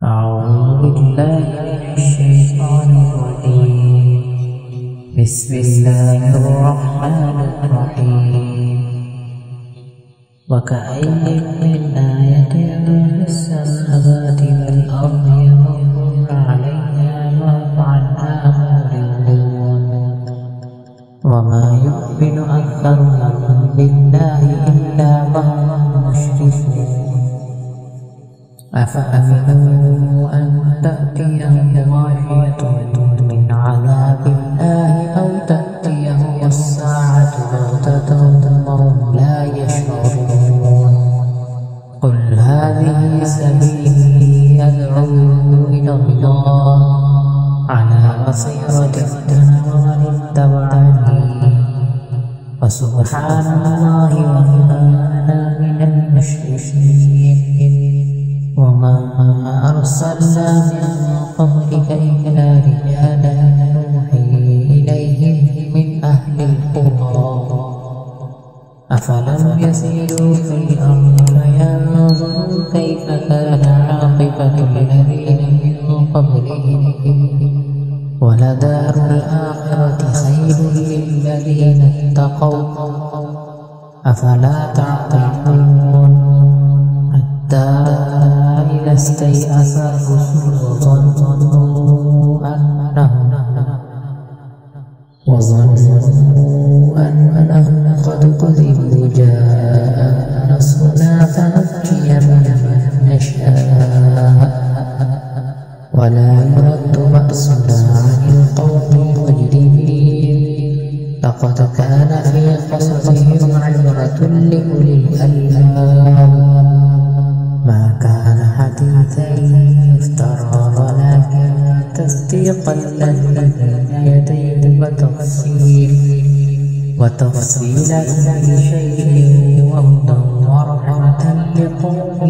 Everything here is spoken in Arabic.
أعوذ بالله من الشيطان الرجيم. بسم الله الرحمن الرحيم. وكأين من آية في السماوات والأرض يمرون عليها وهم عنها معرضون وما يؤمن أكثرهم بالله إلا وهم مشركون أفأمنوا أن تأتيهم غاشية من عذاب الله أو تأتيهم الساعة بغتة وهم لا يشعرون قل هذه سبيلي أدعو إلى الله على بصيرة أنا ومن اتبعني وسبحان الله وما أنا من المشركين وما أرسلنا من قبلك إلا رجالا نوحي إليهم من أهل القرى أفلم يسيروا في الأرض فينظروا كيف كان عاقبة الذين من قبلهم ولدار الآخرة خير للذين اتقوا أفلا تعقلون حتى إذا استيأس الرسل وظنوا أنهم قد كذبوا جاء نصرنا فنجي من نشاء ولا يرد بأسنا عن القوم المجرمين لقد كان في قصصهم عبرة لأولي الألباب ما كان حديثا يفترى ولكن تصديق الذي بين يديه وتفصيل كل شيء وهدى ورحمة لقوم